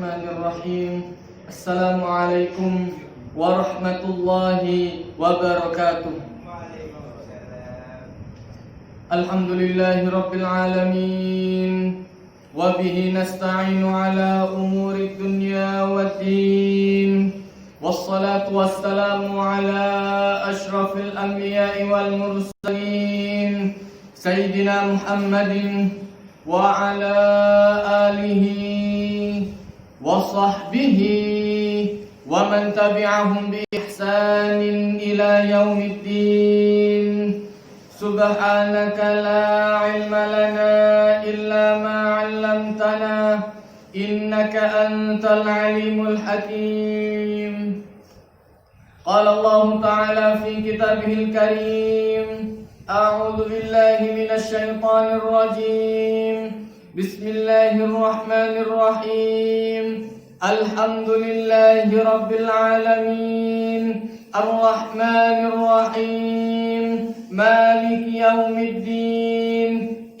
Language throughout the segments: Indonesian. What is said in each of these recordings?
Bismillahirrahmanirrahim. Assalamualaikum warahmatullahi wabarakatuh. Alhamdulillahi rabbil alamin. Wa bihi nasta'inu ala umuri dunya waddin. Wassalatu wassalamu ala ashrafil anbiya'i wal mursalin Sayyidina Muhammadin wa ala alihi wa sahbihi wa man tabi'ahum bi ihsanin ila yaumiddin. Subhanaka la ilma lana illa ma 'allamtana innaka antal alimul hakim. Qala Allah ta'ala fi kitabihil karim, a'udzu billahi minasy syaithanir rajim. Bismillahirrahmanirrahim. Alhamdulillahi rabbil alamin. Ar-Rahmanir Rahim. Maliki yaumiddin.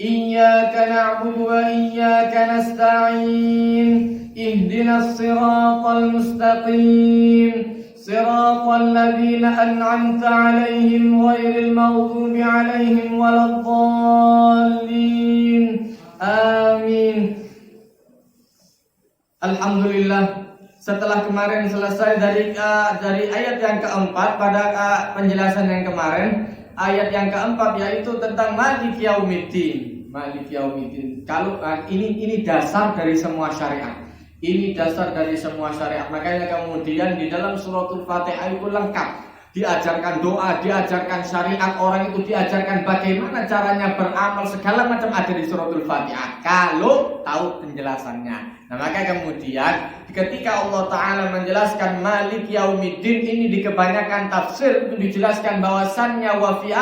Iyyaka na'budu wa iyyaka nasta'in. Ihdinas siratal mustaqim. Siratal ladzina an'amta 'alaihim ghairil maghdubi 'alaihim waladdallin. Amin. Alhamdulillah, setelah kemarin selesai dari ayat yang keempat pada penjelasan yang kemarin, ayat yang keempat yaitu tentang Malik Yaumiddin. Malik Yaumiddin. Kalau ini dasar dari semua syariat. Ini dasar dari semua syariat. Makanya kemudian di dalam suratul Fatihah itu lengkap. Diajarkan doa, diajarkan syariat, orang itu diajarkan bagaimana caranya beramal, segala macam ada di suratul Fatihah kalau tahu penjelasannya. Nah, maka kemudian ketika Allah Ta'ala menjelaskan Malik Yaumiddin ini di kebanyakan tafsir itu dijelaskan bahwasannya wa fi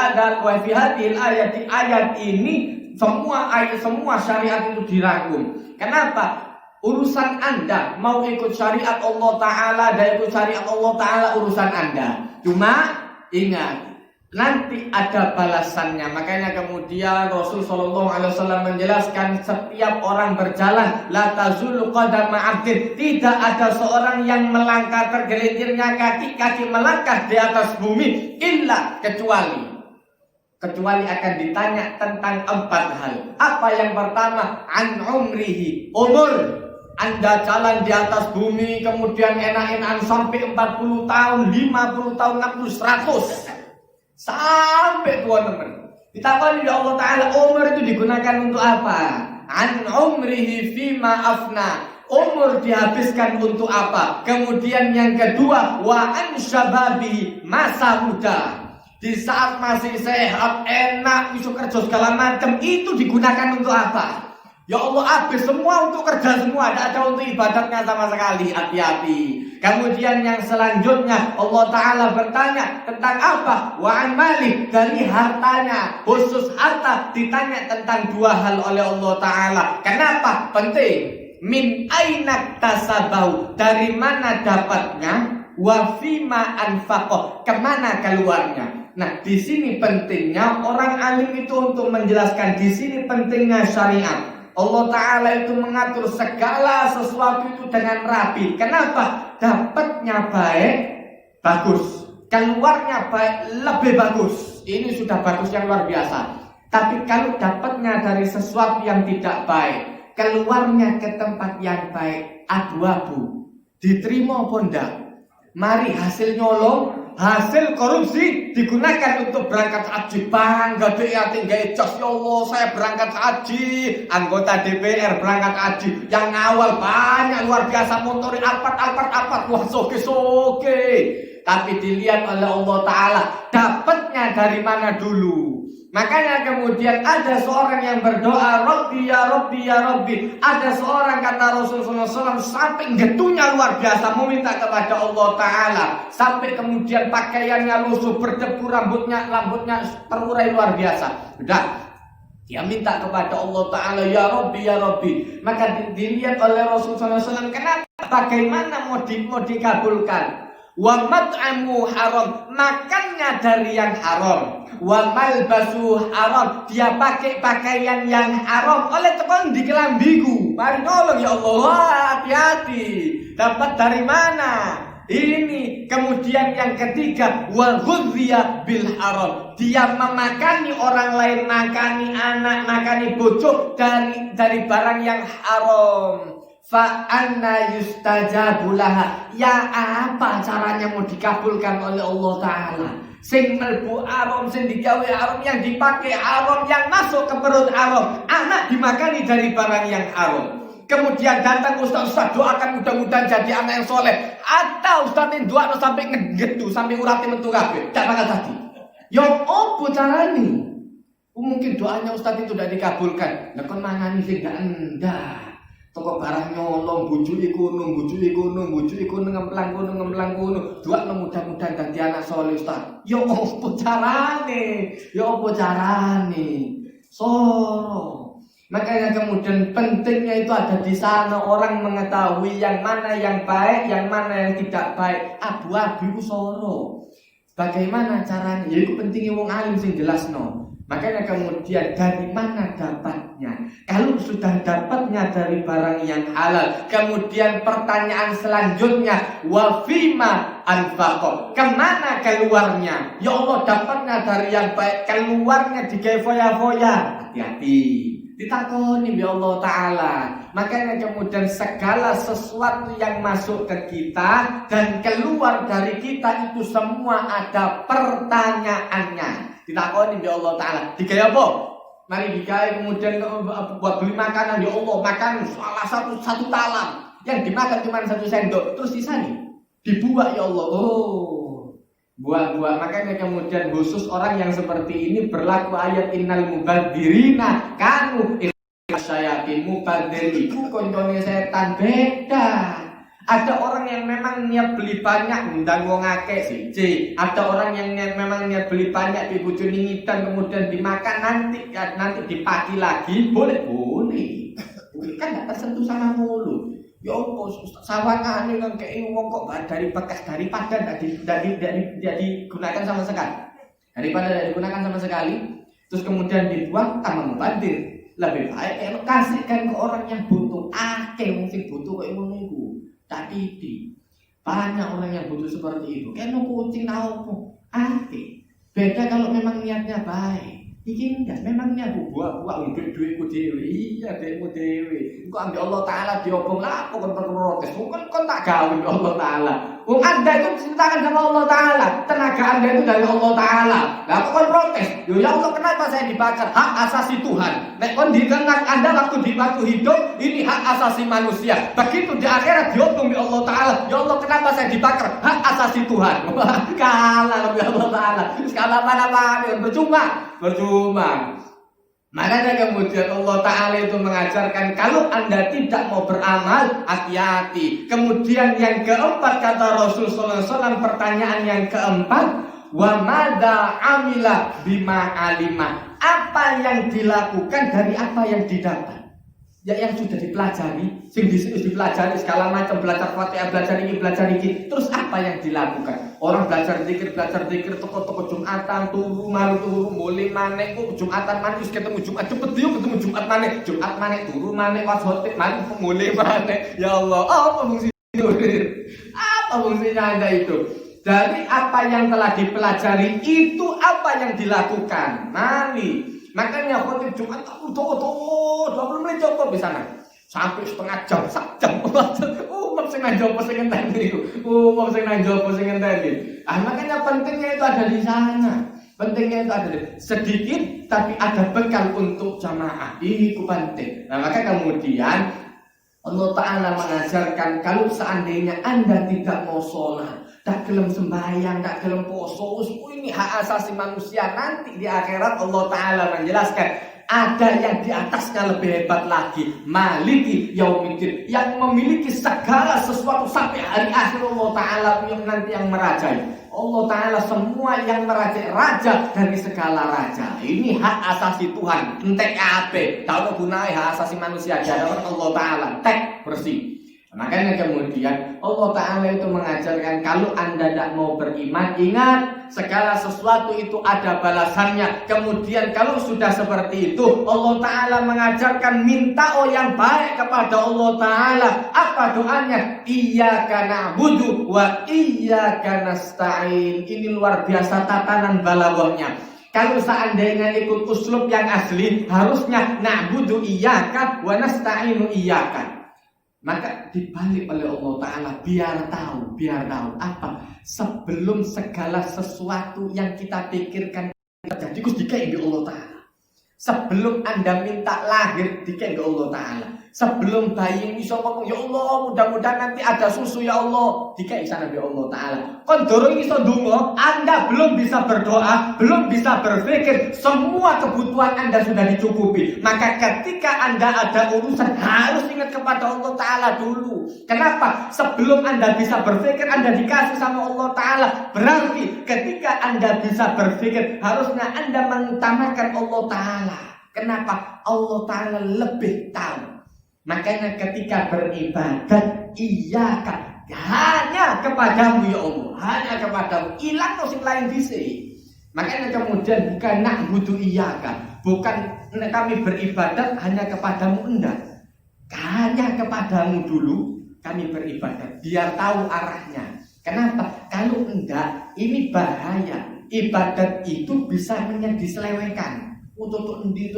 hadhil ayat ini semua syariat itu dirangkum. Kenapa? Urusan Anda mau ikut syariat Allah Ta'ala dan ikut syariat Allah Ta'ala urusan Anda. Cuma ingat, nanti ada balasannya. Makanya kemudian Rasul SAW menjelaskan setiap orang berjalan la tazulu qadama 'abdin. Tidak ada seorang yang melangkah tergelincirnya kaki melangkah di atas bumi illa kecuali akan ditanya tentang 4 hal. Apa yang pertama? An umrihi, umur. Anda jalan di atas bumi kemudian enak-enakan sampai 40 tahun, 50 tahun, 60, 100 sampai tua teman. Ditakoni ya Allah Ta'ala, umur itu digunakan untuk apa? An umrihi fima afna. Umur dihabiskan untuk apa? Kemudian yang kedua, wa an syababi, masa muda. Di saat masih sehat, enak, bisa kerja segala macam, itu digunakan untuk apa? Ya Allah, habis semua untuk kerja semua, tidak ada untuk ibadatnya sama sekali. Hati-hati. Kemudian yang selanjutnya Allah Ta'ala bertanya tentang apa? Wa an malik, dari hartanya, khusus harta ditanya tentang 2 hal oleh Allah Ta'ala. Kenapa? Penting. Min ainak tasabau, dari mana dapatnya? Wa fima anfaqoh, kemana keluarnya? Nah, di sini pentingnya orang alim itu untuk menjelaskan. Di sini pentingnya syariat. Allah Ta'ala itu mengatur segala sesuatu itu dengan rapi. Kenapa? Dapatnya baik, bagus. Keluarnya baik, lebih bagus. Ini sudah bagus yang luar biasa. Tapi kalau dapatnya dari sesuatu yang tidak baik, keluarnya ke tempat yang baik, abu-abu. Diterima pun enggak. Mari hasil nyolong, hasil korupsi digunakan untuk berangkat haji. Bangga deh ya, tinggal jas, ya Allah saya berangkat haji. Anggota DPR berangkat haji, yang ngawal banyak luar biasa, motori Alphard, wah soke. Tapi dilihat oleh Allah Ta'ala, dapatnya dari mana dulu. Makanya kemudian ada seorang yang berdoa, Rabbi ya Rabbi ya Rabbi. Ada seorang, kata Rasulullah SAW, sampai getunya luar biasa meminta kepada Allah Ta'ala, sampai kemudian pakaiannya lusuh, berdebu, rambutnya terurai luar biasa. Sudah, dia minta kepada Allah Ta'ala, ya Rabbi ya Rabbi. Maka dilihat oleh Rasulullah SAW, kenapa? Bagaimana mau dikabulkan? wa mat'amu haram, makannya dari yang haram, wa malbasu haram, dia pakai pakaian yang haram. Oleh tekan di kelambiku, mari nolong ya Allah. Wah, hati-hati, dapat dari mana ini? Kemudian yang ketiga, wa ghudhiya bil haram, dia memakani orang lain, makani anak, makani bojo dari barang yang haram. Fa anna yustajabu laha, ya apa caranya mau dikabulkan oleh Allah Ta'ala? Sing melbu haram, sing digawe haram, yang dipakai haram, yang masuk ke perut haram, anak dimakani dari barang yang haram. Kemudian datang ustaz doakan mudah-mudahan jadi anak yang soleh, atau ustaz ini doa sampai ngegetu, sampai urati mentu kabeh, gak bakal tadi. Yo opo carane? Mungkin doanya ustaz itu tidak dikabulkan. Lah kon mangani sing gak endah. Toko barang nyolong, bujui kuno, ngemplang kuno. Doa mudah-mudahan ganti anak soleh ustaz. Yo opo carane? Soro. Makanya kemudian pentingnya itu ada di sana, orang mengetahui yang mana yang baik, yang mana yang tidak baik. Abu-abu itu soro. Bagaimana caranya? Ya itu pentingnya wong alim sing jelasno. Makanya kemudian dari mana dapatnya? Kalau sudah dapatnya dari barang yang halal, kemudian pertanyaan selanjutnya, wa fima anfaqo, kemana keluarnya? Ya Allah, dapatnya dari yang baik, keluarnya digawe foya-foya. Hati-hati, ditakoni ya Allah Ta'ala. Makanya kemudian segala sesuatu yang masuk ke kita dan keluar dari kita itu semua ada pertanyaannya. Ditakoni ya Allah Ta'ala, digawe apa? Mari digawe kemudian buat beli makanan, ya Allah, makan salah satu talam, yang dimakan cuma 1 sendok, terus sisa nih dibuat ya Allah. Oh, buah-buah. Makanya kemudian khusus orang yang seperti ini berlaku ayat innal mubadzirina kanu ikhsayatin. Mubadzir itu koncone setan, beda. Ada orang yang memang niat beli banyak ngundang wong akeh siji. Ada orang yang memang niat beli banyak dibujuni ngidan kemudian dimakan nanti dipagi lagi. Boleh. Kan enggak tersentuh sama mulut. Ya opo sawangane kan kei wong kok dari bekas daripada tidak digunakan sama sekali. Daripada tidak digunakan sama sekali terus kemudian dibuang tambah mubadzir. Lebih baik kasihkan ke orang yang butuh. Akeh wong sing butuh kok ngono iku. Tadi banyak orang yang butuh seperti itu. Kayak kucing tahu beda kalau memang niatnya baik. Iki enggak, memang niat buah-buah untuk duitku dewe. Iya, duitmu dewe. Engko ambil Allah Ta'ala diobong lah, kok protes. Kon tak gawe Allah Ta'ala. Wong Anda itu diciptakan sama Allah Ta'ala. Tenaga Anda itu dari Allah Ta'ala. Lah kok kon protes? Ya Allah, kenapa saya dibakar? Hak asasi Tuhan. Nek kon ditenak Anda waktu hidup, ini hak asasi manusia. Begitu di akhirat diobong di Allah Ta'ala. Ya Allah, kenapa saya dibakar? Hak asasi Tuhan. Kalah ya Allah Ta'ala. Skala mana-mana percuma. Makanya kemudian Allah Ta'ala itu mengajarkan kalau Anda tidak mau beramal, hati-hati. Kemudian yang keempat kata Rasulullah SAW, pertanyaan yang keempat, wa madza amila bima alima, apa yang dilakukan dari apa yang didapat. Ya yang sudah dipelajari, sing dipelajari segala macam, belajar Fatihah, belajar ini, terus apa yang dilakukan? Orang belajar zikir, toko Jumatan, turu, mulai maneh, Jumatan maneh, ketemu Jumat, cepet dia ketemu Jumat maneh, turu maneh, was hotel maneh, mulai maneh. Ya Allah, apa fungsinya Anda itu? Dari apa yang telah dipelajari itu apa yang dilakukan? Mari. Makanya khotib Jumat toko 20 menit coba bisa nah. Sampai setengah jam, sak jam. Umum sing nang jopo sing ngenteni iku. Makanya pentingnya itu ada di sana. Pentingnya itu ada sedikit tapi ada bekal untuk jamaah. Ini penting. Nah, maka kemudian Allah Ta'ala mengajarkan kalau seandainya Anda tidak mau sholat, tak gelem sembahyang, tak gelem poso, ini hak asasi manusia. Nanti di akhirat Allah Ta'ala menjelaskan ada yang di atasnya lebih hebat lagi, Maliki Yaumiddin, yang memiliki segala sesuatu sampai hari akhir. Allah Ta'ala yang nanti yang merajai. Allah Ta'ala semua yang merajai, raja dari segala raja. Ini hak asasi Tuhan. Entek ape, tahu gunanya hak asasi manusia. Jadawan Allah Ta'ala tek bersih. Makanya kemudian Allah Ta'ala itu mengajarkan kalau Anda tidak mau beriman, ingat segala sesuatu itu ada balasannya. Kemudian kalau sudah seperti itu, Allah Ta'ala mengajarkan minta yang baik kepada Allah Ta'ala. Apa doanya? Iyyaka na'budu wa iyyaka nasta'in. Ini luar biasa tatanan balaghahnya. Kalau seandainya ikut uslub yang asli, harusnya na'budu iyyaka wa nasta'inu iyyaka. Maka dibalik oleh Allah Ta'ala biar tahu apa sebelum segala sesuatu yang kita pikirkan terjadi kus dikai di Allah Ta'ala. Sebelum Anda minta lahir dikai di Allah Ta'ala. Sebelum bayi bisa ngomong, ya Allah mudah-mudahan nanti ada susu ya Allah, dikai sana di Allah Ta'ala. Kon dorong iso ndonga, Anda belum bisa berdoa, belum bisa berpikir, semua kebutuhan Anda sudah dicukupi. Maka ketika Anda ada urusan harus ingat kepada Allah Ta'ala dulu. Kenapa? Sebelum Anda bisa berpikir, Anda dikasih sama Allah Ta'ala. Berarti ketika Anda bisa berpikir, harusnya Anda mengutamakan Allah Ta'ala. Kenapa? Allah Ta'ala lebih tahu. Makanya ketika beribadat, iyyaka, hanya kepadamu ya Allah, hanya kepadamu, hilang sing lain bisa. Makanya kemudian bukan na'budu iyyaka, bukan kami beribadat hanya kepadamu, enggak. Hanya kepadamu dulu kami beribadat, biar tahu arahnya. Kenapa? Kalau enggak, ini bahaya. Ibadat itu bisa diselewengkan. Tutuk endi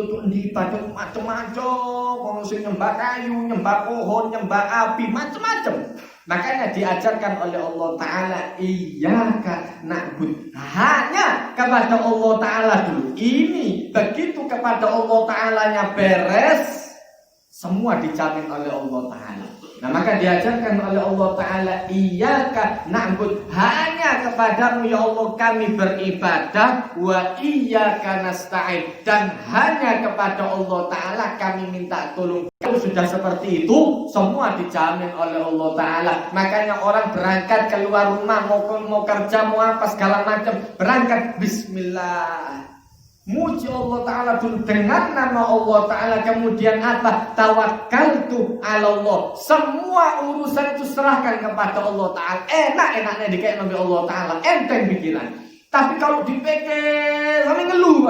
ibadah macam-macam, wong sing nyembah kayu, nyembah pohon, nyembah api, macam-macam. Makanya diajarkan oleh Allah Ta'ala iyyaka na'bud, hanya kepada Allah Ta'ala dulu. Ini begitu kepada Allah Ta'alanya beres, semua dijamin oleh Allah Ta'ala. Nah maka diajarkan oleh Allah Ta'ala iyyaka na'bud, hanya kepadamu ya Allah kami beribadah, wa iyyaka nasta'in, dan hanya kepada Allah Ta'ala kami minta tolong. Kalau sudah seperti itu, semua dijamin oleh Allah Ta'ala. Makanya orang berangkat keluar rumah, mau kerja, mau apa segala macam, berangkat bismillah, muji Allah Ta'ala dulu dengan nama Allah Ta'ala. Kemudian apa? Tawakkaltu ala Allah. Semua urusan itu serahkan kepada Allah Ta'ala. Enak-enaknya dikait Nabi Allah Ta'ala, enteng pikiran. Tapi kalau dipikir sampai ngeluh.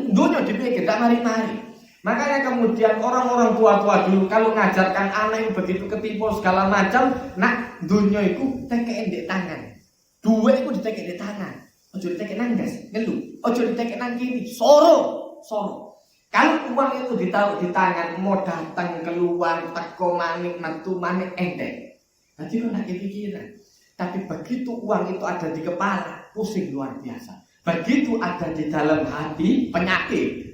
Dunia dipikir, tak mari-mari. Makanya kemudian orang-orang tua-tua dulu kalau ngajarkan anak yang begitu ketipu segala macam, nak dunia itu tekek di tangan, duit itu ditekek di tangan. Ojo ditekek nang gas, ngeluh. Ojo ditekek nang kiri, soro. Kalau uang itu ditaruh di tangan, mau datang keluar, teko manik, metu manik, enteng. Nanti lo nak kepikiran. Tapi begitu uang itu ada di kepala, pusing luar biasa. Begitu ada di dalam hati, penyakit.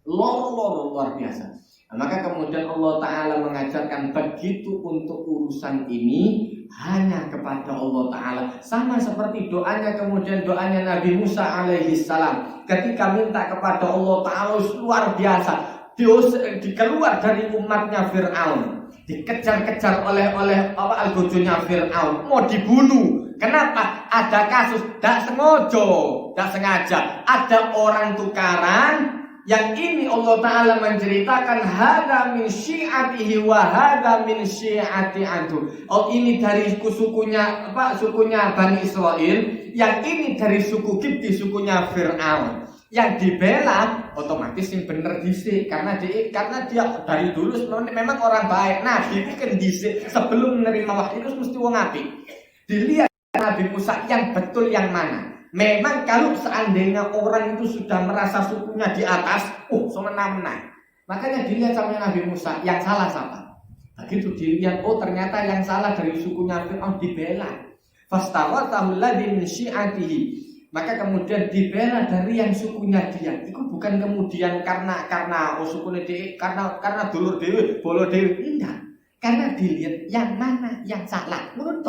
Loro luar biasa. Nah, maka kemudian Allah Ta'ala mengajarkan begitu untuk urusan ini hanya kepada Allah Ta'ala. Sama seperti doanya Nabi Musa alaihi salam ketika minta kepada Allah Ta'ala, luar biasa. Dikeluar dari umatnya Fir'aun, dikejar-kejar oleh algojonya Fir'aun, mau dibunuh. Kenapa? Ada kasus tidak sengaja ada orang tukaran. Yang ini Allah Ta'ala menceritakan hada min syi'atihi wa hada min syi'ati antu. Oh ini dari sukunya Bani Israel, yang ini dari suku Kipti, sukunya Fir'aun. Yang dibela otomatis yang bener dhisik karena dia dari dulu memang orang baik. Nabi itu kan dhisik sebelum menerima wahyu itu mesti wong apik. Dilihat Nabi Musa yang betul yang mana. Memang kalau seandainya orang itu sudah merasa sukunya di atas, semena-mena. Makanya dilihat sama Nabi Musa, yang salah siapa? Begitu dilihat, ternyata yang salah dari sukunya Fir'aun dibela. Fastawatahu alladzi min syi'atihi. Maka kemudian dibela dari yang sukunya dia. Itu bukan kemudian karena sukunya dia, karena dulur dewe, bolo dewe, enggak. Karena dilihat yang mana yang salah, menurut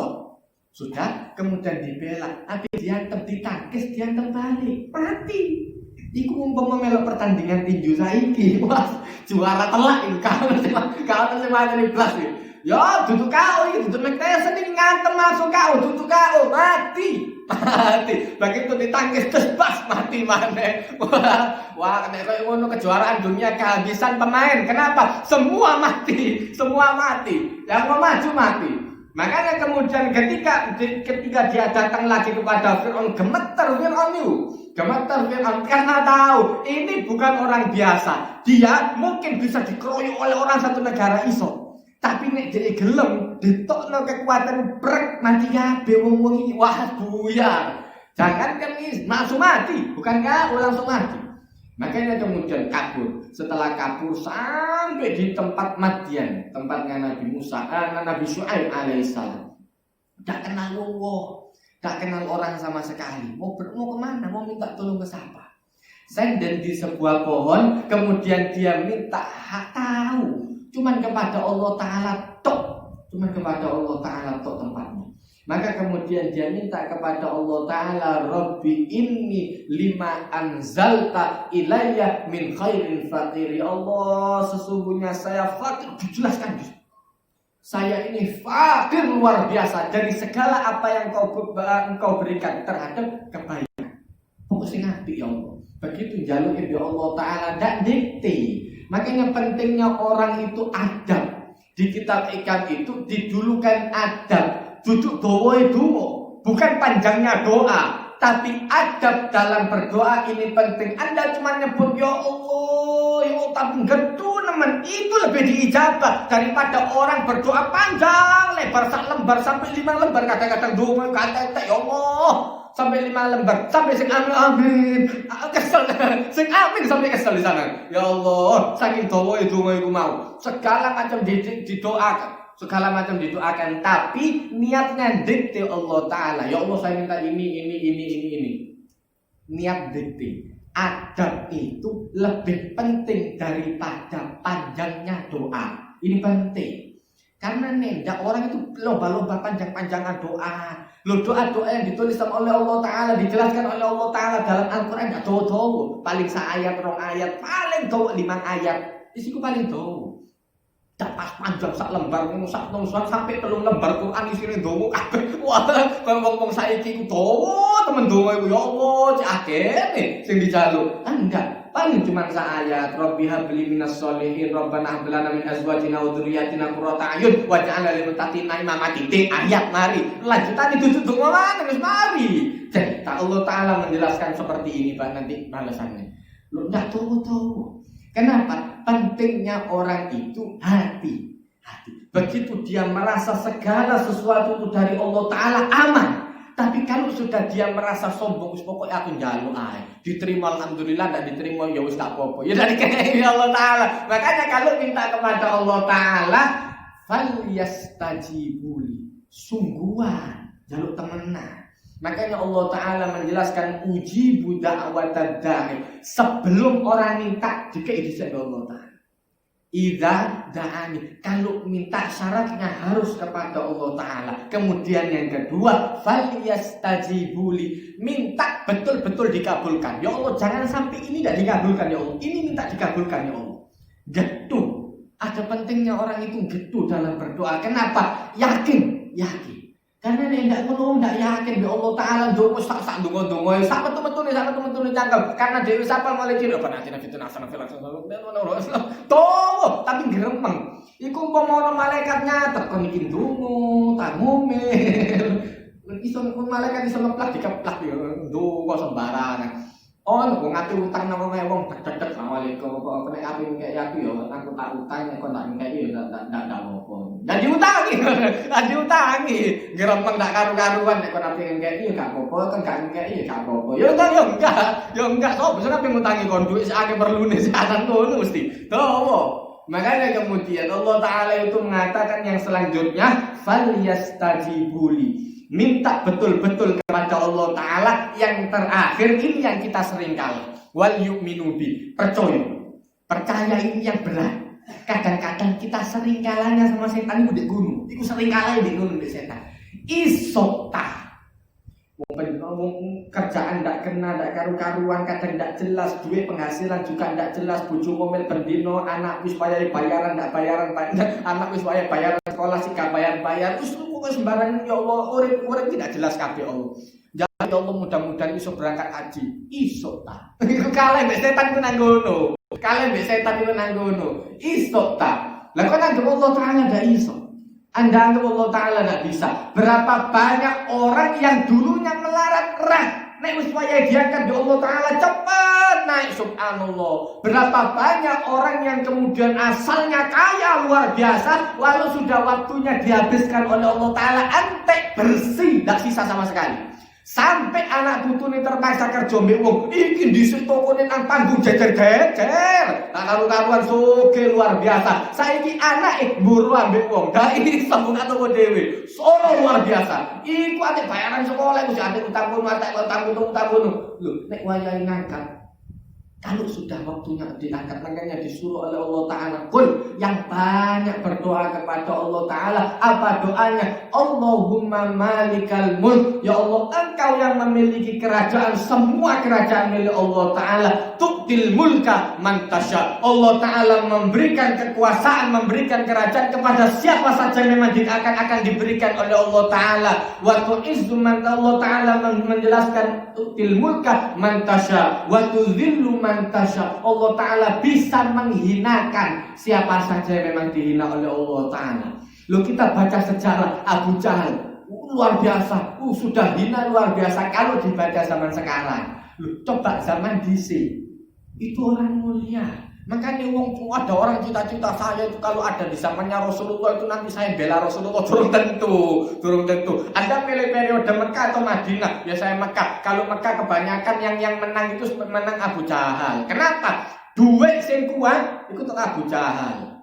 sudah kemudian dibela, tapi diantem ditangkis, diantem balik, mati. Iku umpama melok pertandingan tinju saiki, wah juara telak iki kalau sing di blas iki. Ya duduk kau iki, duduk Tyson iki ngantem masuk kau, duduk kau mati. mati. Begitu ditangkis tebas mati mana. Wah, nek koyo ngono kejuaraan dunia kehabisan pemain. Kenapa? Semua mati. Yang mau maju mati. Makanya kemudian ketika dia datang lagi kepada Fir'aun, gemeter Fir'aun karena tahu ini bukan orang biasa. Dia mungkin bisa dikeroyok oleh orang satu negara iso. Tapi nek dia gelem ditokno kekuatan brek mati kabeh wong-wong iki wah buyar. Jangan kan langsung mati, bukankah langsung mati. Makanya kemudian kabur. Setelah kabur sampai di tempat Madian, tempatnya Nabi Musa, Nabi Syuaib alaihissalam. Tak kenal wong, tak kenal orang sama sekali. Mau kemana? Mau minta tolong ke siapa? Senden di sebuah pohon, kemudian dia minta tahu. Cuman kepada Allah Ta'ala tok. Tempatnya. Maka kemudian dia minta kepada Allah Ta'ala, Rabbi inni lima anzalta ilayya min khairin fakir. Ya Allah, sesungguhnya saya fakir. Dijelaskan. Saya ini fakir luar biasa dari segala apa yang engkau berikan terhadap kebaikan. Pokoknya ngapi ya Allah. Begitu jaluk ya Allah Ta'ala tidak dikti. Makanya pentingnya orang itu adab. Di kitab ikan itu didulukan adab. Duduk doa itu bukan panjangnya doa, tapi adab dalam berdoa ini penting. Anda cuma nyebut ya Allah tapi gedu nemen itu lebih diijabah daripada orang berdoa panjang lebar sak lembar sampai 5 lembar kadang-kadang doa kata ya Allah sampai 5 lembar sampai sing amin kesel sing amin sampai kesel di sana. Ya Allah saking doa itu mau segala macam didoakan. Segala macam didoakan, tapi niatnya dikte Allah Ta'ala. Ya Allah saya minta ini. Niat dikte. Adab itu lebih penting daripada panjangnya doa. Ini penting. Karena nendak orang itu lomba-lomba panjang-panjangan doa. Doa-doa yang ditulis oleh Allah Ta'ala, dijelaskan oleh Allah Ta'ala dalam Al-Quran gak doa-doa. Paling seayat, 2 ayat, paling doa 5 ayat. Isiku paling doa. Tak pas panjang sak lembar sak nungsuan sampai 3 lembar Quran isine ndonga kabeh. Wah, wong saiki ku dawa temen ndonga iku ya Allah, cek akeh sing dijaluk. Enggak, paling cuma sak ayat. Rabbi habli minas sholihin, Rabbana hab lana min azwajina wa dzurriyyatina qurrata a'yun waj'alna lil muttaqina imama. Titik ayat mari. Lanjutan itu donga terus mari. Jadi Allah Ta'ala menjelaskan seperti ini Pak nanti balasannya. Lu enggak tahu. Kenapa? Pentingnya orang itu hati. Begitu dia merasa segala sesuatu itu dari Allah Ta'ala aman. Tapi kalau sudah dia merasa sombong, pokoknya aku njaluk ae. Diterima alhamdulillah, tidak diterima ya wis tak apa-apa. Ya dari kene Allah Ta'ala. Makanya kalau minta kepada Allah Ta'ala, falyastajibuli. Sungguhan, jaluk temenan. Makanya Allah Ta'ala menjelaskan ujibu da'watad da'i. Sebelum orang minta dikei disebut Allah Ta'ala. Idza da'ani. Kalau minta syaratnya harus kepada Allah Ta'ala. Kemudian yang kedua, falyastajibuli. Minta betul-betul dikabulkan. Ya Allah jangan sampai ini tidak dikabulkan ya Allah. Ini minta dikabulkan ya Allah. Gitu. Ada pentingnya orang itu gitu dalam berdoa. Kenapa? Yakin. Karena dia tidak ngono, tidak yakin bahwa Allah Ta'ala dongo sak dongo, sak betul-betul cangkem. Karena Dewi Sapal mulai ciri apa nanti itu nasana film tuh, tapi gerempeng. Iku umpama malaikatnya tekon iki dongo, tak ngomel. Iso malaikat iso ngeplak dikeplak ya, dongo sembarangan. Oh, kok ngati utang nang wong dedek assalamualaikum kok nek api kayak aku ya aku tak utang nek kok tak ngeki ya ndak apa. Dan diutangi. Gerempeng ndak karu-karuan nek kok api ngeki ya gak apa-apa, kan gak ngeki ya gak apa-apa. Ya enggak, so bisa api ngutangi kon duit sakake perlune sekarang ngono mesti. Tuh. Makanya kemudian Allah Ta'ala itu mengatakan yang selanjutnya falyastajibuli. Minta betul-betul kepada Allah Ta'ala. Yang terakhir ini yang kita sering kalah. Wal yu'minu bi. Percaya ini yang berat. Kadang-kadang kita sering kalahnya sama setan itu di gunung. Itu sering kalah di gunung di setan. Isotah. Kerjaan tidak kena, tidak karu-karuan, kadang tidak jelas, duit penghasilan juga tidak jelas, bojo ngomel bendino, anak wis bayaran, tidak bayaran, anak wis bayaran sekolah sih gak bayar, terus pokoknya sembarangan ya Allah, urip tidak jelas kabeh Allah. Jadi Allah mudah-mudahan iso berangkat haji. Iso ta. Iku kalih mbek setan ku nang ngono. Kalih mbek setan ku nang ngono. Iso ta. Lah kok nang Allah Taala ndak iso. Anda anggap Allah Taala ndak bisa. Berapa banyak orang yang dulunya melarat rah. Nek wis wayahe diangkat di Allah Taala cepat naik subhanallah. Berapa banyak orang yang kemudian asalnya kaya luar biasa, walau sudah waktunya dihabiskan oleh Allah Taala antek bersih, tidak sisa sama sekali. Sampai anak putune terpaksa kerja mbek wong iki dhisik tokone nang panggung jejer-jejer. Tak karu-karuan soge luar biasa. Saiki anake mburu ambek wong. Dah iki sambung toko dhewe. Soro luar biasa. Iku ate bayaran sekolah iku ate utang kono, ate utang kono. Lho, nek wayahe ngangkat kalau sudah waktunya diangkat, makanya disuruh oleh Allah Ta'ala Qul, yang banyak berdoa kepada Allah Ta'ala. Apa doanya? Allahumma malikal mulk. Ya Allah, engkau yang memiliki kerajaan, semua kerajaan milik Allah Ta'ala. Tu'til mulka man tasya. Allah Ta'ala memberikan kekuasaan, memberikan kerajaan kepada siapa saja memang akan diberikan oleh Allah Ta'ala. Wa tu'izzu man, Allah Ta'ala menjelaskan tu'til mulka man tasya wa tu'zillu man tasya. Allah Ta'ala bisa menghinakan siapa saja yang memang dihina oleh Allah Ta'ala. Lalu kita baca sejarah Abu Jahal, luar biasa, sudah hina luar biasa kalau dibaca zaman sekarang. Loh, coba zaman DC itu orang mulia. Makanya ada orang cita-cita saya itu kalau ada di zamannya Rasulullah itu nanti saya bela Rasulullah. Durung tentu. Anda pilih periode Mekah atau Madinah? Ya saya Mekah. Kalau Mekah kebanyakan yang menang itu menang Abu Jahal. Kenapa? Duit sing kuat itu tuh Abu Jahal.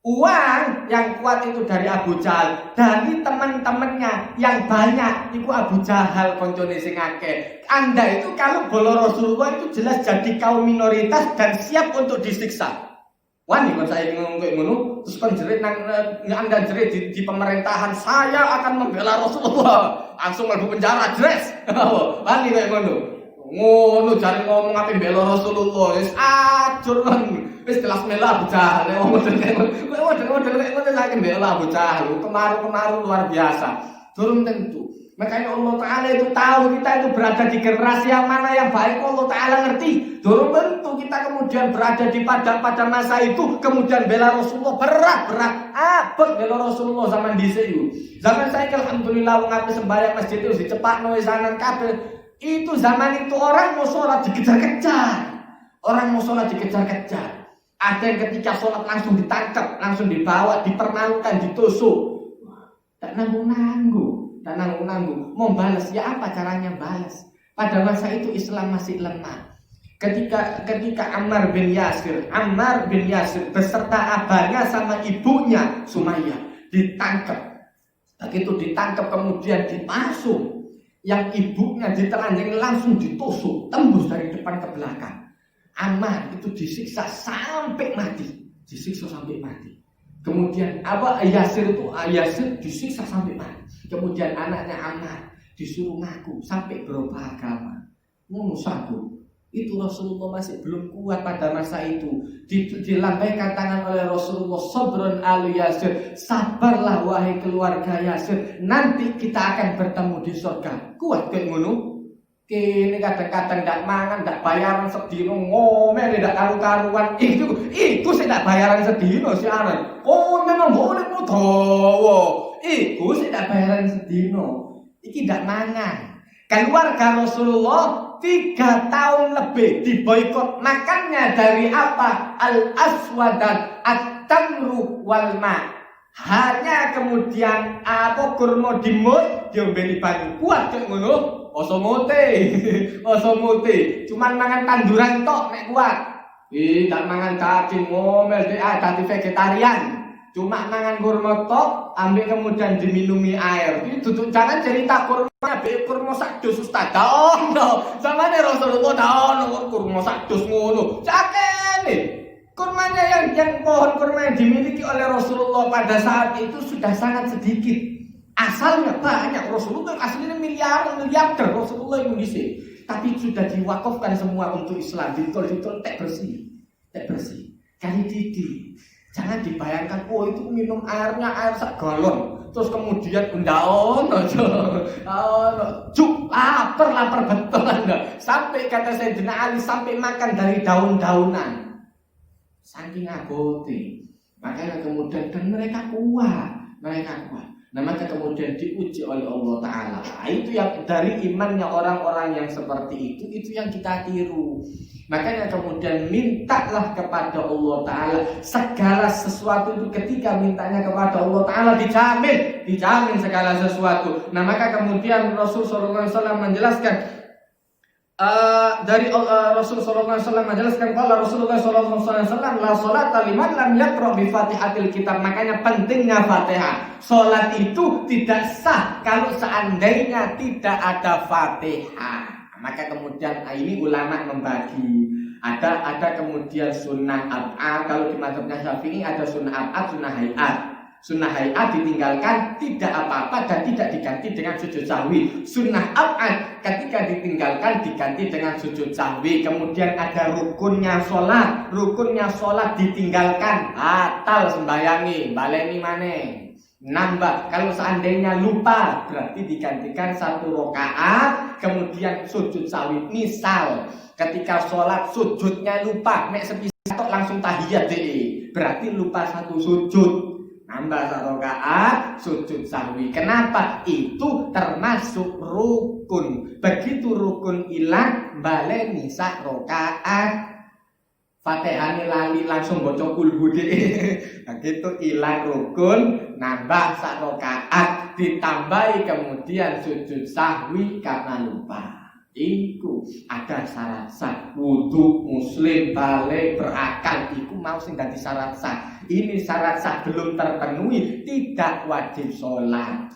Uang yang kuat itu dari Abu Jahal, dari teman-temannya yang banyak itu Abu Jahal koncone sing akeh. Anda itu kalau bolo Rasulullah itu jelas jadi kaum minoritas dan siap untuk disiksa. Wani kon saya ngomong kayak ngono, terus kon jerit nang Anda jerit di pemerintahan, saya akan membela Rasulullah. Langsung mlebu penjara jres. Wani kayak ngono. Ngono jare ngomong ape mbela Rasulullah, wis ajur kan. Wis kelas mela Abu Jahal, model saya mbela Abu Jahal, kemaru luar biasa. Durung tentu. Makanya Allah Ta'ala itu tahu kita itu berada di generasi yang mana yang baik. Allah Ta'ala ngerti. Durung tentu kita kemudian berada di pada masa itu kemudian bela Rasulullah berat. Abot bela Rasulullah zaman dhisik itu. Zaman saya alhamdulillah wong ape sembahyang masjid itu dicepakno wisanan kabeh. Itu zaman itu orang mau sholat dikejar-kejar. Ada yang ketika sholat langsung ditangkap, langsung dibawa, dipermalukan, ditusuk. Tak nanggung-nanggung. Mau balas, ya apa caranya balas? Pada masa itu Islam masih lemah. Ketika Ammar bin Yasir beserta abahnya sama ibunya Sumayyah ditangkap. Begitu ditangkap kemudian dipasung. Yang ibunya ditelanjangi langsung ditusuk, tembus dari depan ke belakang. Ammar itu disiksa sampai mati. Kemudian Yasir disiksa sampai mati. Kemudian anaknya Ammar disuruh ngaku sampai berubah agama. Satu. Itu Rasulullah masih belum kuat pada masa itu. Dilambaikan tangan oleh Rasulullah, sabrun alu Yasir, sabarlah wahai keluarga Yasir, nanti kita akan bertemu di surga. Kuat kayak ngono. Kini kadang-kadang ndak mangan, ndak bayaran sedino, ngomel ndak karu-karuan. Itu sih ndak bayaran sedino si aran. Oh memang boleh mudawa. Iku sih ndak bayaran sedino. Iki ndak mangan. Keluarga Rasulullah 3 tahun lebih diboikot makannya dari apa? Al-aswadan, at-tamru wal ma. Hanya kemudian kurma dimut diombeni banyu. Kuat kek ngono. Osomote. Cuman mangan tanduran tok nek kuat. Tak mangan cacing, ngomel dadi vegetarian. Cuma mangan kurma tok, ambil kemudian diminumi air. Itu jangan cerita kurma kurma sak dus Ustaz. No. Zamane Rasulullah kurma sak dus ngono. Cakene. Kurmanya yang pohon kurma yang dimiliki oleh Rasulullah pada saat itu sudah sangat sedikit. Asalnya banyak, Rasulullah aslinya miliarder Rasulullah Indonesia. Tapi sudah diwakafkan semua untuk Islam. Ditol tek bersih. Kali didi. Jangan dibayangkan, itu minum airnya air sak galon. Terus kemudian ndak ono, Cuk, lapar betul enggak. Sampai kata Sayyidina Ali sampai makan dari daun-daunan. Saking abote. Makanya kemudian dan mereka kuat. Nah maka kemudian diuji oleh Allah Ta'ala. Itu yang dari imannya orang-orang yang seperti itu yang kita tiru. Makanya kemudian mintalah kepada Allah Ta'ala. Segala sesuatu itu ketika mintanya kepada Allah Ta'ala dijamin segala sesuatu. Nah maka kemudian Rasul SAW menjelaskan dari Rasul sallallahu alaihi wasallam menjelaskan kalau Rasulullah sallallahu alaihi wasallam la salata liman lam yaqra bi Fatihatil Kitab. Makanya pentingnya Fatihah. Salat itu tidak sah kalau seandainya tidak ada Fatihah. Maka kemudian ini ulama membagi ada kemudian sunnah ab'ad. Kalau di mazhabnya Syafi'i ada sunnah ab'ad, sunnah hayat. Sunnah hayat ditinggalkan tidak apa-apa dan tidak diganti dengan sujud sahwi. Sunnah ab'ad ketika ditinggalkan diganti dengan sujud sahwi. Kemudian ada rukunnya sholat. Rukunnya sholat ditinggalkan batal sembayangi, baleni maneh. Nambah kalau seandainya lupa berarti digantikan 1 rakaat kemudian sujud sahwi. Misal ketika sholat sujudnya lupa, mek sepisah langsung tahiyat deh. Berarti lupa 1 sujud. Nambah 1 rakaat sujud sahwi. Kenapa? Itu termasuk rukun. Begitu rukun hilang baleni 1 rakaat. Fatihane lali langsung baca kulhu dhewe. Begitu hilang rukun nambah 1 rakaat ditambahi kemudian sujud sahwi karena lupa. Iku ada syarat sah wudu muslim balik berakal iku mau sing dadi syarat sah. Ini syarat sah belum terpenuhi tidak wajib sholat.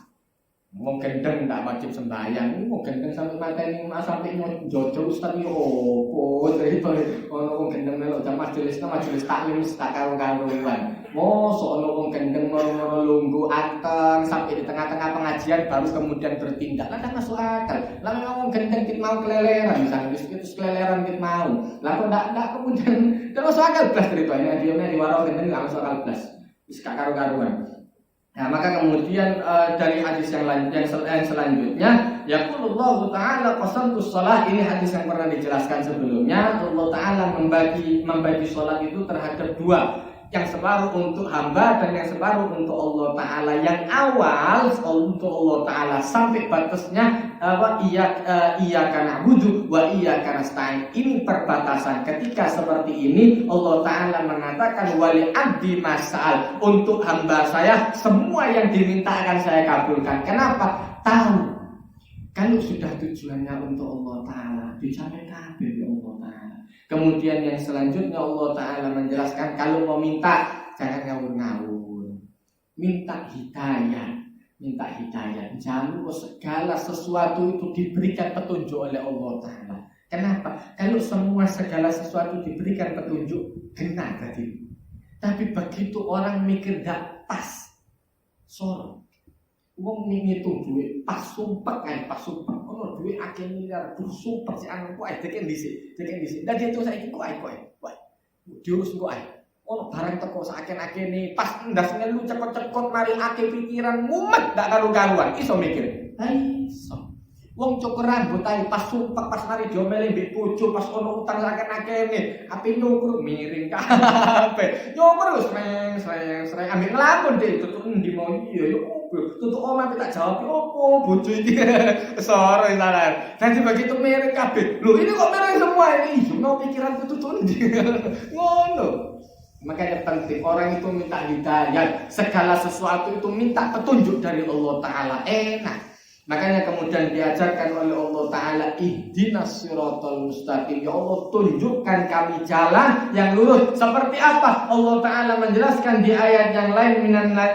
Wong gendeng tak wajib sembahyang, wong gendeng sampai mateni sampai njojo ustaz yo opo daripada ono wong gendeng melok jam majelis taklim tak karo-karuan. Mosok ono wong gendeng moro-moro lungguh anteng sampai di tengah-tengah pengajian baru kemudian bertindak. Lah kan masuk akal. Lah memang wong gendeng kit mau keleleran, misalnya wis keleleran kit mau. Lah kok ndak kemudian terus akal blas ceritanya dia di warung gendeng enggak masuk akal blas. Wis gak karo-karuan. Nah maka kemudian dari hadis yang selanjutnya yaqulullahu ta'ala qasamtus shalah. Ini hadis yang pernah dijelaskan sebelumnya. Allah Ta'ala membagi sholat itu terhadap 2, yang separuh untuk hamba dan yang separuh untuk Allah Ta'ala. Yang awal untuk Allah Ta'ala sampai batasnya iyyaka na'budu wa iyyaka nasta'in. Ini perbatasan. Ketika seperti ini Allah Ta'ala mengatakan wali abdi mas'al. Untuk hamba saya semua yang diminta akan saya kabulkan. Kenapa? Tahu kalau sudah tujuannya untuk Allah Ta'ala dicapai kabeh Allah Ta'ala. Kemudian yang selanjutnya Allah Ta'ala menjelaskan kalau mau minta jangan ngawur-ngawur. Minta hidayah. Jangan segala sesuatu itu diberikan petunjuk oleh Allah Ta'ala. Kenapa? Kalau semua segala sesuatu diberikan petunjuk kena tadi. Tapi begitu orang mikir gak pas sorot. Wong ngitung duit pas sumpek ono duit akeh miliar sumpek si anakku ae deken dhisik dan dia terus saiki kok ae diurus kok ae ono barang teko sakake-akene pas ndasne lu cepet-cepet mari akeh pikiran mumet gak karu-karuan iso mikir iso wong cukur rambut ae pas sumpek pas mari diomeli mbek bojo pas ono utang sakake-akene ape nyukur miring kabeh nyukur wis sreng ambek nglamun deh tutuk endi mau iya yo tutuk omah tak jawab opo bojo iki sore salah. Dadi begitu merek kabeh. Lho ini kok merek semua ini? Yo pikiranku tutuk endi. Ngono. Makanya penting orang itu minta hidayah. Segala sesuatu itu minta petunjuk dari Allah Ta'ala. Enak. Makanya kemudian diajarkan oleh Allah Ta'ala ihdinas siratal mustaqim. Ya Allah tunjukkan kami jalan yang lurus. Seperti apa? Allah Ta'ala menjelaskan di ayat yang lain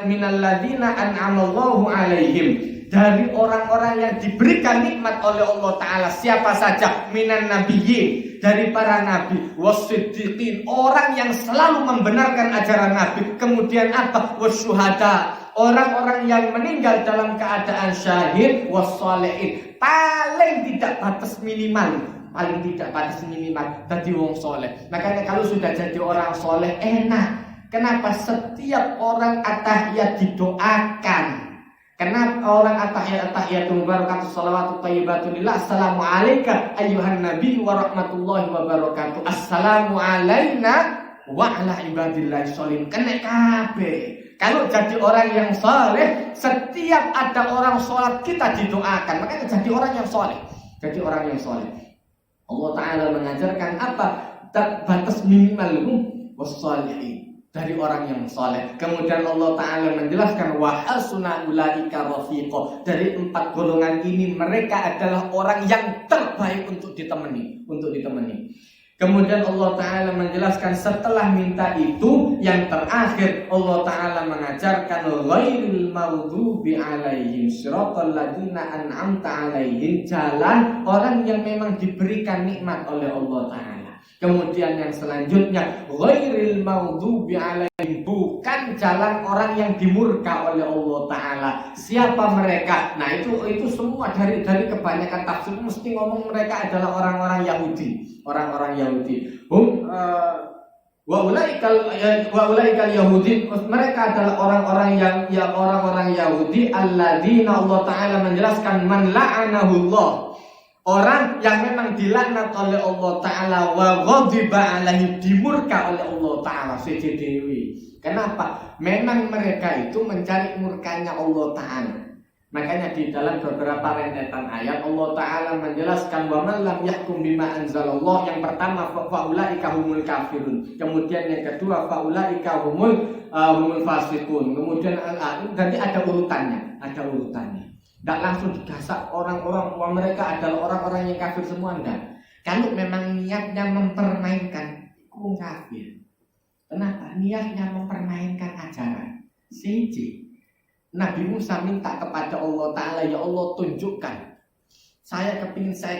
minal ladina an'amallahu alaihim. Dari orang-orang yang diberikan nikmat oleh Allah Ta'ala. Siapa saja? Minan nabiyyin. Dari para nabi. Wasiddiqin. Orang yang selalu membenarkan ajaran nabi. Kemudian apa? Wasyuhada. Orang-orang yang meninggal dalam keadaan syahid wassalihin. Paling tidak batas minimal jadi wong soleh. Makanya kalau sudah jadi orang soleh enak. Kenapa? Setiap orang at-tahiyat didoakan. Kenapa orang at-tahiyatul barakatuh salawatu thayyibatu lillah assalamu alayka ayyuhan nabi wa rahmatullahi wa barakatuh assalamu alayna wa ala ibadillahi sholihin kena kabeh. Kalau jadi orang yang saleh, setiap ada orang sholat kita didoakan. Makanya jadi orang yang saleh. Jadi orang yang saleh. Allah Ta'ala mengajarkan apa? Batas minimal wassalihin. Dari orang yang saleh. Kemudian Allah Ta'ala menjelaskan wa hasuna ulaika rafiqa. Dari 4 golongan ini mereka adalah orang yang terbaik untuk ditemani. Kemudian Allah Ta'ala menjelaskan setelah minta itu, yang terakhir Allah Ta'ala mengajarkan ghairil maghdubi alaihim siratal ladzina an'amta alaihim, jalan orang yang memang diberikan nikmat oleh Allah Ta'ala. Kemudian yang selanjutnya ghairil maghdubi alaihim, bukan jalan orang yang dimurka oleh Allah Ta'ala. Siapa mereka? Nah itu semua dari kebanyakan tafsir mesti ngomong mereka adalah orang-orang Yahudi. Orang-orang Yahudi. Wa ulaikal Yahudi, mereka adalah orang-orang yang orang-orang Yahudi alladzina, Allah Ta'ala menjelaskan man la'anahullah, orang yang memang dilaknat oleh Allah Ta'ala wa ghadiba alaihi, dimurka oleh Allah Ta'ala sedewi. Kenapa? Memang mereka itu mencari murkanya Allah Ta'ala. Makanya di dalam beberapa rentetan ayat Allah Ta'ala menjelaskan wa man lam yahkum bima anzalallah. Yang pertama faulaika humul kafirun. Kemudian yang kedua faulaika humul fasiqun. Kemudian nanti ada urutannya. Tidak langsung digasak orang-orang bahwa mereka adalah orang-orang yang kafir semua, enggak. Kalau memang niatnya mempermainkan, itu kafir. Kenapa? Niatnya mempermainkan ajaran. Siji, Nabi Musa minta kepada Allah Ta'ala, ya Allah tunjukkan, saya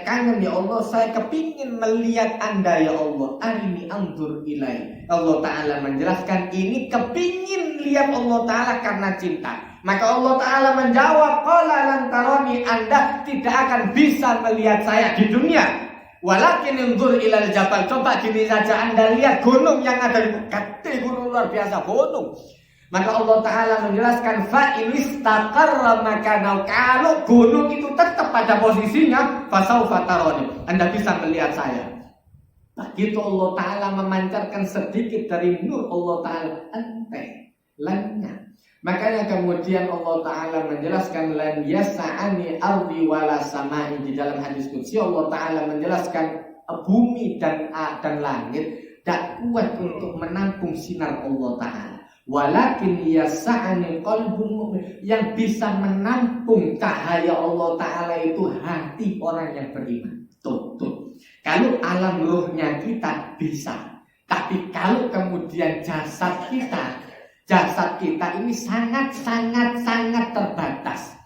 kangen ya Allah, saya kepingin melihat Anda ya Allah, arini anzur ilai. Allah Ta'ala menjelaskan ini kepingin lihat Allah Ta'ala karena cinta. Maka Allah Ta'ala menjawab, qala lan tarani, Anda tidak akan bisa melihat saya di dunia, walakin anzur ilal jabal. Coba gini saja, Anda lihat gunung yang ada di gede, gunung luar biasa, gunung. Maka Allah Ta'ala menjelaskan fa in istaqarra makanahu, kalau gunung itu tetap pada posisinya fasaufa tarani, Anda bisa melihat saya. Begitu Allah Ta'ala memancarkan sedikit dari nur Allah Ta'ala, ente lannya. Makanya kemudian Allah Ta'ala menjelaskan lan yasa'ani ardi wala samai. Di dalam hadis qudsi Allah Ta'ala menjelaskan bumi dan langit tak kuat untuk menampung sinar Allah Ta'ala. Walakin yasa'ani qalbun mu'min, yang bisa menampung cahaya Allah Ta'ala itu hati orang yang beriman. Tuh. Kalau alam ruhnya kita bisa, tapi kalau kemudian jasad kita ini sangat terbatas.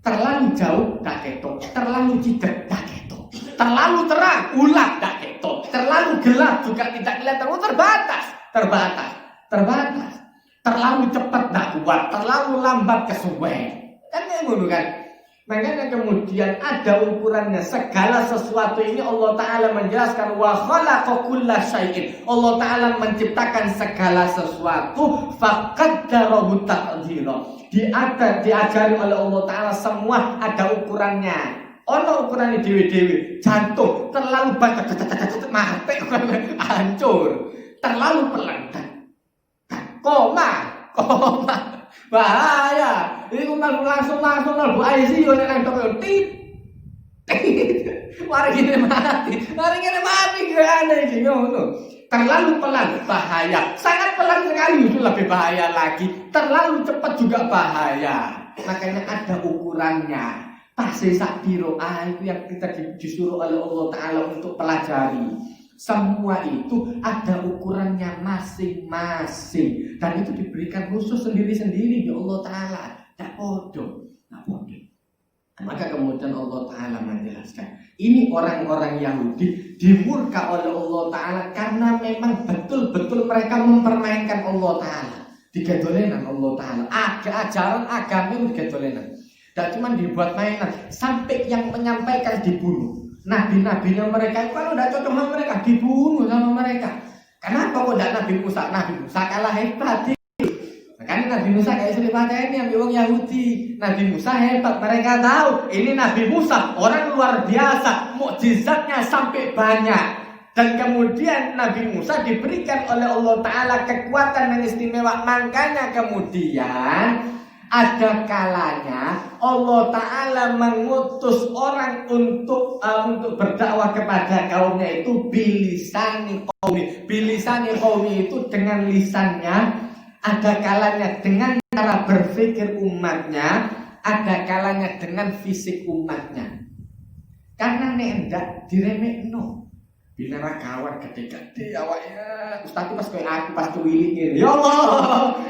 Terlalu jauh tak ketok, terlalu jidek tak ketok, terlalu terang ulah tak ketok, terlalu gelap juga tidak kelihatan, terbatas. Terlalu cepat tak kuat, terlalu lambat kesuwen. Kan ngono kan. Makanya kemudian ada ukurannya. Segala sesuatu ini Allah Ta'ala menjelaskan wa khalaqa kulla syai'in. Allah Ta'ala menciptakan segala sesuatu faqaddarahu taqdira. Diajari oleh Allah Ta'ala semua ada ukurannya. Ono ukurannya dewe-dewe. Jantung terlalu banyak mati hancur. Terlalu pelan. Koma bahaya. Ini langsung Bu ICU nek nang tit. Mari kene mati gimana iki ngono. Terlalu pelan bahaya. Sangat pelan sekali itu lebih bahaya lagi. Terlalu cepat juga bahaya. Makanya ada ukurannya. Pasti sak biro itu yang kita disuruh oleh Allah Ta'ala untuk pelajari. Semua itu ada ukurannya masing-masing, dan itu diberikan khusus sendiri-sendiri di Allah Ta'ala. Tak bodoh. Maka kemudian Allah Ta'ala menjelaskan, ini orang-orang Yahudi dimurka oleh Allah Ta'ala karena memang betul-betul mereka mempermainkan Allah Ta'ala. Digedolenan Allah Ta'ala. Ajaran agama itu digedolenan. Dan cuma dibuat mainan, sampai yang menyampaikan dibunuh. Nabi-nabinya mereka kalau tidak cocok sama mereka dibunuh sama mereka. Kenapa kok tidak Nabi Musa? Nabi Musa kalah hebat. Kan Makanya Nabi Musa kayak istri pateni ambil wong Yahudi. Nabi Musa hebat, mereka tahu ini Nabi Musa orang luar biasa, mukjizatnya sampai banyak. Dan kemudian Nabi Musa diberikan oleh Allah Ta'ala kekuatan yang istimewa. Makanya kemudian ada kalanya Allah Ta'ala mengutus orang untuk berdakwah kepada kaumnya itu bilisani qaumi. Bilisani qaumi itu dengan lisannya, ada kalanya dengan cara berpikir umatnya, ada kalanya dengan fisik umatnya. Karena nendak diremekno. Bila kawan gede-gede awaknya Ustaz pas koyo aku pas cuwilik ngene.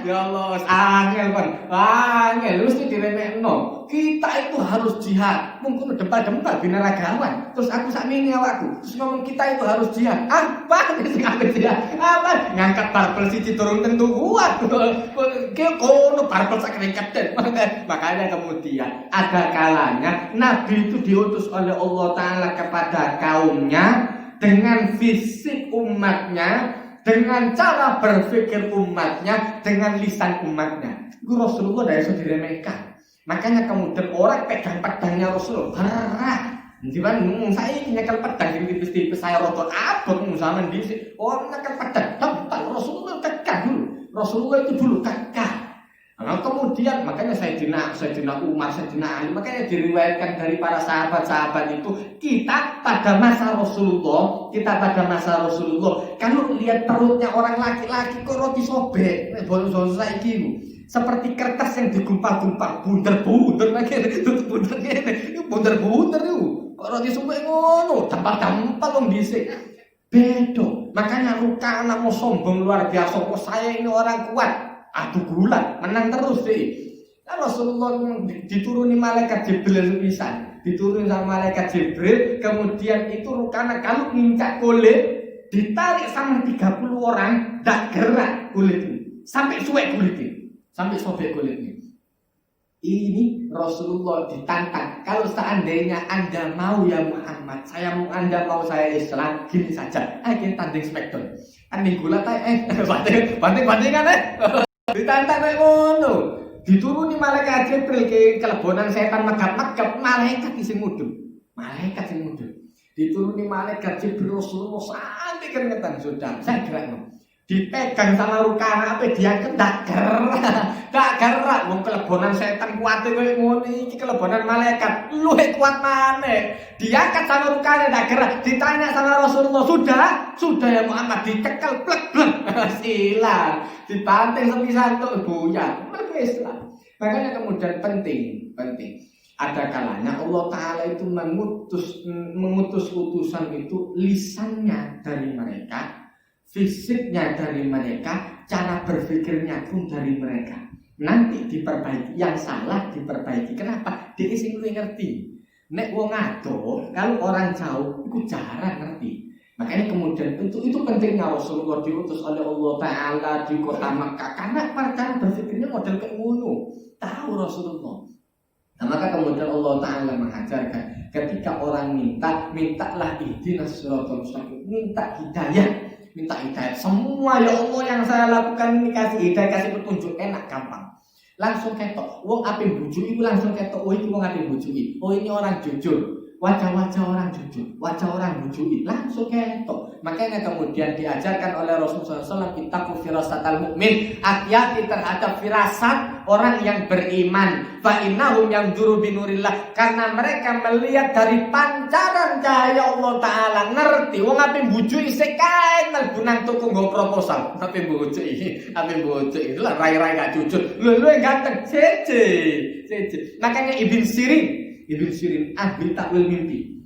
Ya Allah, angel kan. Angel mesti diremekno. Kita itu harus jihad. Mungkin dempal-dempal binaragawan. Terus aku sakmene awakku. Terus ngomong kita itu harus jihad. Apa sing aku jihad? Apa? Ngangkat barbel siji turun tentu kuat. Ki kono barbel sak kringket. Makanya kemudian ada kalanya Nabi itu diutus oleh Allah Ta'ala kepada kaumnya dengan fisik umatnya, dengan cara berpikir umatnya, dengan lisan umatnya. Itu Rasulullah dari diremehkan. Makanya kemudian orang pegang pedangnya Rasulullah berat. Jangan ngomong saya ini nyekel pedang yang tipis-tipis saya rotot abot zaman dhisik. Orang nyekel pedang tebal. Rasulullah kekeh dulu. Rasulullah itu dulu kekeh. Nah, kemudian makanya Sayyidina Umar, Sayyidina Ali, makanya diriwayatkan dari para sahabat-sahabat itu kita pada masa Rasulullah kalau lihat perutnya orang laki-laki kok roti sobek, bolu saiki seperti kertas yang digumpal-gumpal, bunder-bunder lagi, bunder ngene, bunder-bunder itu, kok roti sobek ngono, dampal-dampal wong dhisik. Bedo, makanya luka anak mau sombong luar biasa, kok saya ini orang kuat. Adu gulat, menang terus deh. Nah, Rasulullah dituruni malaikat Jibril pisan, dituruni sama malaikat Jibril, kemudian itu rukana kalau ngincak kulit, ditarik sama 30 orang, dak gerak kulitnya, sampai suwek kulitnya, sampai sobek kulitnya. Ini Rasulullah ditantang. Kalau seandainya Anda mau ya Muhammad, Anda mau saya Islam, gini saja, kita tanding smackdown, tanding gulat, banding-bandingan ditantang kayak ngono. Dituruni malaikat Jibril ke kelebonan setan megap-megap, malaikat sing mudhun. Dituruni malaikat Jibril Rasulullah sampai keringetan sudah. Saya gerakno. Dipegang sama rukana apa diangkat dak gerak. Wong kelebonan setan kuat koyo ngono iki kelebonan malaikat. Luwih kuat maneh. Diangkat sama rukana dak gerak. Ditanya sama Rasulullah, "Sudah ya Muhammad?" Dicekel plek-plek. Silang. Dibanting sepisan tok buyar. Mergo Islam. Makanya kemudian penting. Ada kalanya Allah Ta'ala itu mengutus utusan itu lisannya dari mereka, fisiknya dari mereka, cara berpikirnya pun dari mereka. Nanti diperbaiki, yang salah diperbaiki. Kenapa? Dia sing luwih ngerti. Nek wong ado, kalau orang jauh itu jarang ngerti. Makanya kemudian itu pentingnya Rasulullah diutus oleh Allah Ta'ala di kota Makkah, karena cara berpikirnya model kayak ngono. Tahu Rasulullah. Nah, maka kemudian Allah Ta'ala mengajarkan ketika orang mintalah ihdinas siratal mustaqim, minta hidayah, semua ya Allah yang saya lakukan ini kasih hidayah, kasih petunjuk, enak gampang. Langsung ketok, wong ape bujuki iku langsung ketok, oh iki wong ape bujuki. Oh ini orang jujur. Wajah-wajah orang jujur, wajah orang bujuki, langsung ketok. Makanya kemudian diajarkan oleh Rasulullah SAW, ittaqu firasatal mukmin, hati-hati terhadap firasat orang yang beriman. Fa innahum yanzuru binurillah, karena mereka melihat dari pancaran cahaya Allah Ta'ala. Ngerti wong ape bujuki sik kae mlebu nang tuku nggo proposal. Ape bujuki itu lah rai-rai gak jujur. Lu ganteng seje. Makanya Ibn Sirin ahli takwil mimpi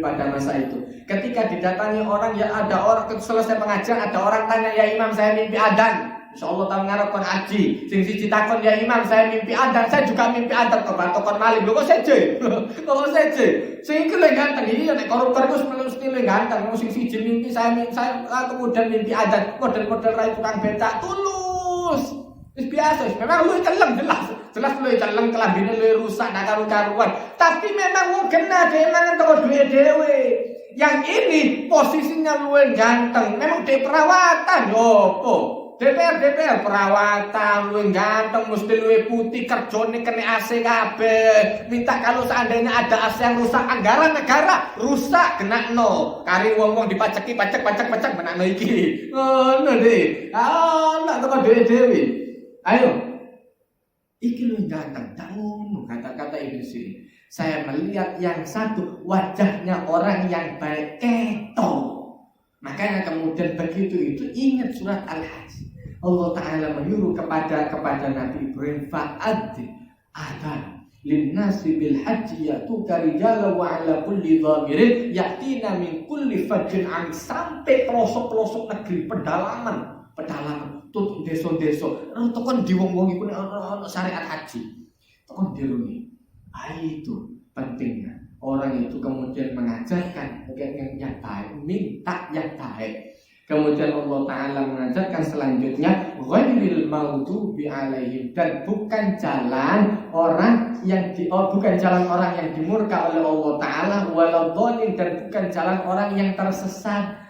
pada masa itu. Ketika didatangi orang, ya ada orang selesai pengajian, ada orang tanya, "Ya Imam, saya mimpi adzan." Insyaallah tahu ngarepon haji. Sing siji takon, "Ya Imam, saya mimpi adzan." "Saya juga mimpi adzan." Kok malih lho kok seje. Sing iki lho ganteng iki nek koruptor wis mesti lho ganteng. Sing siji mimpi saya kemudian mimpi adzan. Model-model rai tukang becak tulus. Wis biasa, memang lu celeng jelas lu celeng kelambine lu rusak nak karu-karuan. Tapi memang wong kena dhewe mangan teko duwe dhewe. Yang ini posisinya lu ganteng, memang dia perawatan. Opo? DPR perawatan luwih ganteng mesti luwih putih kerjone kena AC kabeh. Minta kalau seandainya ada AC yang rusak anggaran negara rusak kena no. Kari wong-wong dipajaki pajak menakno iki. Ngono deh. Anak teko dhewe-dhewe. Ayo. Iki luwih ganteng. Ngono kata-kata Ibnu Sirin. Saya melihat yang satu wajahnya orang yang baik keto. Makanya kemudian begitu itu ingat surat Al-Hajj. Allah Ta'ala menyuruh kepada Nabi Ibrahim fa'adzi adan linnasi bil haji yatuka rijala wa ala kulli dhamirin yatina min kulli fajjin am sampai pelosok-pelosok negeri pedalaman tutup desa-desa tekan di wong-wong iku ana syariat haji tekan diruni. Itu pentingnya orang itu kemudian mengajarkan yang baik, minta yang baik. Kemudian Allah Ta'ala mengajarkan selanjutnya ghairil maghdubi alaihim, dan bukan jalan orang yang dimurka oleh Allah Ta'ala, waladhdallin, dan bukan jalan orang yang tersesat.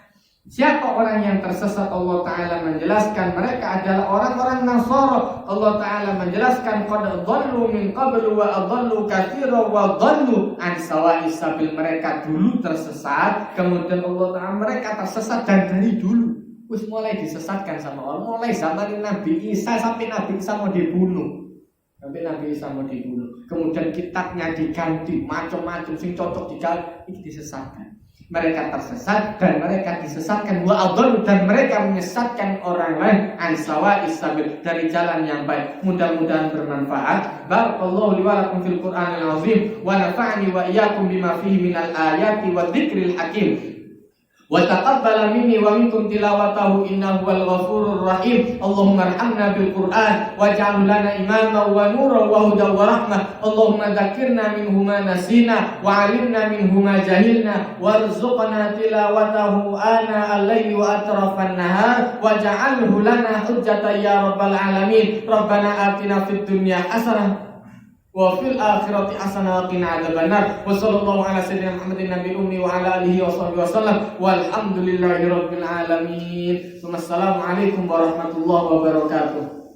Siapa orang yang tersesat? Allah Ta'ala menjelaskan mereka adalah orang-orang Nasara. Allah Ta'ala menjelaskan qad dhallu min qablu wa adallu katsiran wa dhallu an sawa'is sabil. Mereka dulu tersesat, kemudian Allah Ta'ala mereka tersesat dan dari dulu wis mulai disesatkan sama Allah. Mulai zaman Nabi Isa sampai Nabi Isa mau dibunuh. Kemudian kitabnya diganti macam-macam sing cocok diganti, ini disesatkan. Mereka tersesat dan mereka disesatkan, wa adallu, dan mereka menyesatkan orang lain an sawa'is sabil, dari jalan yang baik. Mudah-mudahan bermanfaat. Barakallahu li wa lakum fil Qur'anil azim wa nafa'ani wa iyyakum bima fihi minal ayati wa dzikril hakim. Wa taqabbala minni wa minkum tilawatahu innahu wal ghafurur rahim. Allahumma arhamna bil Qur'an waj'al lana imama wa nuran wa hudan wa rahmah. Allahumma dzakkirna minhu ma nasina wa 'allimna minhu ma jahilna warzuqna tilawatahu ana al-laili wa atrafan nahar waj'alhu lana hujjatan ya rabbal alamin. Rabbana atina fid dunya hasanah wa fil akhirati hasanah wa qina adzabannar. Wa sallallahu ala sayyidina Muhammadin nabiyil ummi wa ala alihi wa sahbihi wasallam walhamdulillahi rabbil alamin. Wassalamu alaikum warahmatullahi wabarakatuh.